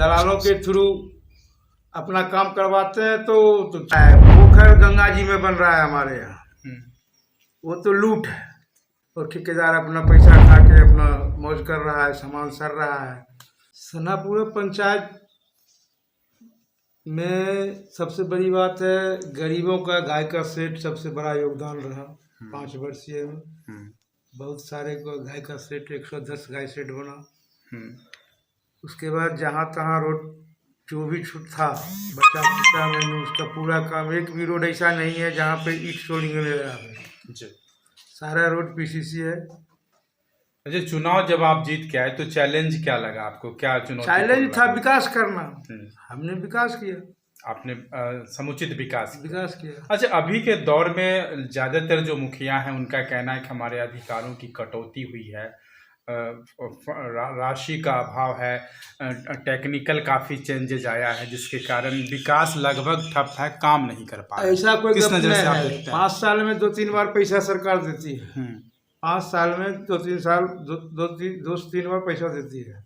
दलालों के थ्रू अपना काम करवाते हैं। तो पोखर गंगा जी में बन रहा है हमारे यहाँ, वो तो लूट है। और ठेकेदार अपना पैसा खा के अपना मौज कर रहा है, सामान सर रहा है। सनापुरा पंचायत में सबसे बड़ी बात है गरीबों का गाय का सेट सबसे बड़ा योगदान रहा 5 वर्षीय में। बहुत सारे को गाय का सेट 110 गाय सेट बना। उसके बाद जहाँ तहाँ रोड जो भी छूट था बचा खुचा मैंने उसका पूरा काम। एक भी रोड ऐसा नहीं है जहाँ पे ईट सोलिंग ले रहा है, सारा रोड पीसीसी है। अच्छा, चुनाव जब आप जीत के आए तो चैलेंज क्या लगा आपको? क्या चुनौती? चैलेंज था विकास करना। हमने विकास किया, आपने समुचित विकास किया। अच्छा, अभी के दौर में ज़्यादातर जो मुखिया हैं उनका कहना है कि हमारे अधिकारों की कटौती हुई है, राशि का अभाव है, टेक्निकल काफ़ी चेंजेज आया है जिसके कारण विकास लगभग ठप है, काम नहीं कर पा रहा। ऐसा कोई किस नज़र से आप है? देखते हैं? 5 साल में 2-3 बार पैसा सरकार देती है। 5 साल में 2-3 बार पैसा देती है।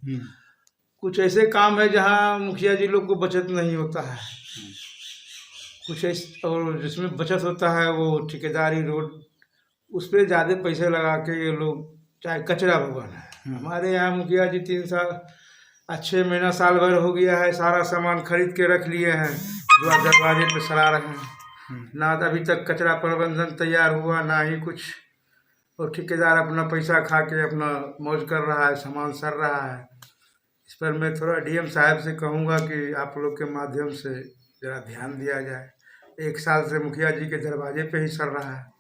कुछ ऐसे काम है जहाँ मुखिया जी लोग को बचत नहीं होता है, कुछ ऐसे और जिसमें बचत होता है वो ठेकेदारी रोड, उस पर ज़्यादा पैसे लगा के ये लोग। चाहे कचरा भवन है हमारे यहाँ, मुखिया जी 3 साल 6 महीना साल भर हो गया है, सारा सामान खरीद के रख लिए हैं जो दरवाजे पे सड़ा रहे हैं। ना अभी तक कचरा प्रबंधन तैयार हुआ ना ही कुछ। और ठेकेदार अपना पैसा खा के अपना मौज कर रहा है, सामान सर रहा है। इस पर मैं थोड़ा डीएम साहब से कहूँगा कि आप लोग के माध्यम से ज़रा ध्यान दिया जाए। 1 साल से मुखिया जी के दरवाजे पे ही सर रहा है।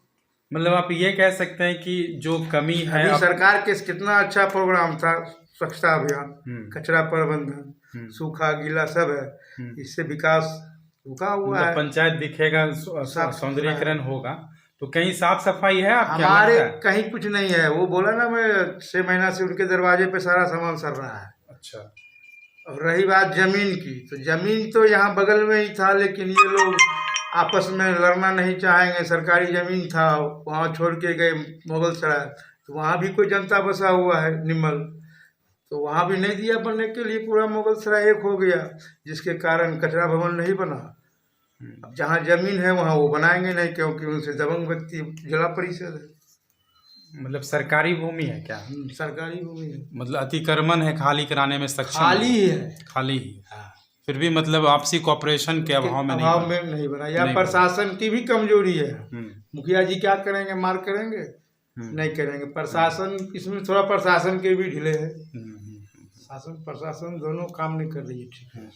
मतलब आप ये कह सकते हैं कि जो कमी है अभी सरकार के कितना अच्छा प्रोग्राम था, स्वच्छता अभियान, कचरा प्रबंधन, सूखा गीला सब है, इससे विकास रुका हुआ है। पंचायत दिखेगा, सौंदर्यीकरण होगा, तो कहीं साफ सफाई है आपके? हमारे कहीं कुछ नहीं है। वो बोला ना मैं 6 महीना से उनके दरवाजे पे सारा सामान सर रहा है। अच्छा, और रही बात जमीन की, तो जमीन तो यहाँ बगल में ही था, लेकिन ये लोग आपस में लड़ना नहीं चाहेंगे। सरकारी जमीन था, वहाँ छोड़ के गए मुगल सराय, तो वहाँ भी कोई जनता बसा हुआ है निम्मल, तो वहाँ भी नहीं दिया बनने के लिए। पूरा मुगल सराय एक हो गया, जिसके कारण कचरा भवन नहीं बना। अब जहाँ जमीन है वहाँ वो बनाएंगे नहीं, क्योंकि उनसे दबंग व्यक्ति जिला परिषद है। मतलब सरकारी भूमि है क्या? सरकारी भूमि है, मतलब अतिक्रमण है, खाली कराने में सक्षम? खाली ही है, खाली ही। फिर भी मतलब आपसी कॉपरेशन के अभाव में नहीं बना, या प्रशासन की भी कमजोरी है। मुखिया जी क्या करेंगे? मार करेंगे? नहीं करेंगे। प्रशासन इसमें थोड़ा प्रशासन के भी ढीले है, शासन प्रशासन दोनों काम नहीं कर रही है ठीक है।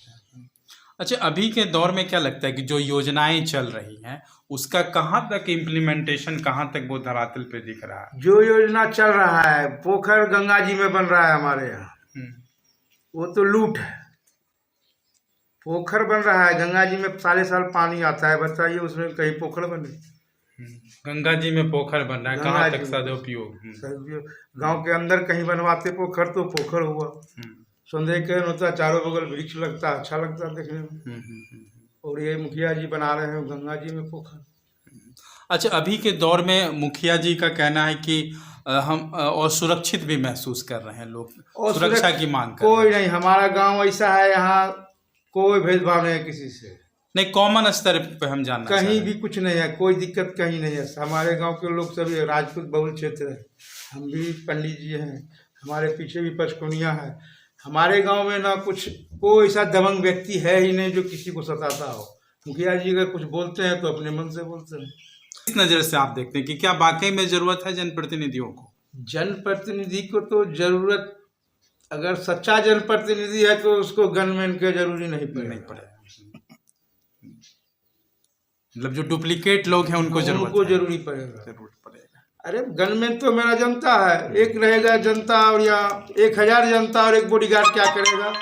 अच्छा, अभी के दौर में क्या लगता है कि जो योजनाएं चल रही हैं उसका कहाँ तक इम्प्लीमेंटेशन, कहाँ तक वो धरातल पे दिख रहा है? जो योजना चल रहा है पोखर गंगा जी में बन रहा है हमारे यहाँ, वो तो लूट है। पोखर बन रहा है गंगा जी में, साले साल पानी आता है, बताइए उसमें कहीं पोखर बने? गंगा जी में पोखर बन रहा है, कहाँ तक सदुपयोग? गांव के अंदर कहीं बनवाते पोखर तो पोखर हुआ, सौंदर्यीकरण होता, चारों बगल वृक्ष लगता, अच्छा लगता देखने में। और ये मुखिया जी बना रहे हैं गंगा जी में पोखर। अच्छा, अभी के दौर में मुखिया जी का कहना है कि हम असुरक्षित भी महसूस कर रहे हैं, लोग सुरक्षा की मांग कर कोई नहीं, हमारा गांव ऐसा है, यहाँ कोई भेदभाव नहीं है किसी से। नहीं, कॉमन स्तर पे हम जानना कहीं भी कुछ नहीं है, कोई दिक्कत कहीं नहीं है। हमारे गांव के लोग सभी राजपूत बहुल क्षेत्र है, हम भी पंडित जी हैं, हमारे पीछे भी पचकोनिया है। हमारे गांव में ना कुछ कोई ऐसा दबंग व्यक्ति है ही नहीं जो किसी को सताता हो। मुखिया जी अगर कुछ बोलते हैं तो अपने मन से बोलते हैं। इस नज़र से आप देखते हैं कि क्या वाकई में ज़रूरत है जनप्रतिनिधियों को? जनप्रतिनिधि को तो ज़रूरत, अगर सच्चा जनप्रतिनिधि है तो उसको गनमैन के जरूरी नहीं पड़ेगा। मतलब जो डुप्लीकेट लोग हैं उनको जरूरी पड़ेगा। अरे गनमैन तो मेरा जनता है, एक रहेगा जनता और या 1000 जनता और एक बॉडीगार्ड क्या करेगा?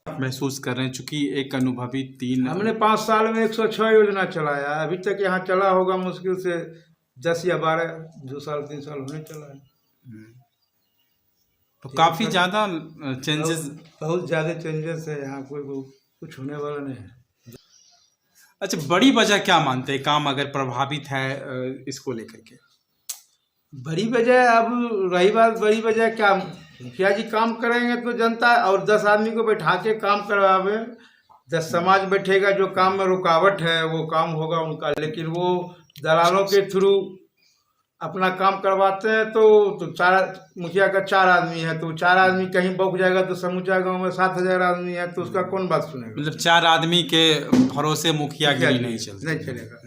महसूस कर रहे हैं चूंकि एक अनुभवी 3 हमने 5 साल में 106 योजना चलाया, अभी तक यहाँ चला होगा मुश्किल से 10 या 12, 2 साल 3 साल होने चला है। तो काफ़ी ज़्यादा चेंजेस, बहुत ज़्यादा चेंजेस है यहाँ, कोई कुछ होने वाला नहीं है। अच्छा, बड़ी वजह क्या मानते हैं काम अगर प्रभावित है इसको लेकर के? बड़ी वजह, अब रही बात बड़ी वजह क्या, मुखिया जी काम करेंगे तो जनता और 10 आदमी को बैठा के काम करवावे, 10 समाज बैठेगा, जो काम में रुकावट है वो काम होगा उनका। लेकिन वो दलालों के थ्रू अपना काम करवाते हैं तो मुखिया का 4 आदमी है तो 4 आदमी कहीं बौक जाएगा तो समूचा गांव में 7,000 आदमी है तो उसका कौन बात सुनेगा। मतलब 4 आदमी के भरोसे मुखियागिरी नहीं नहीं चलेगा।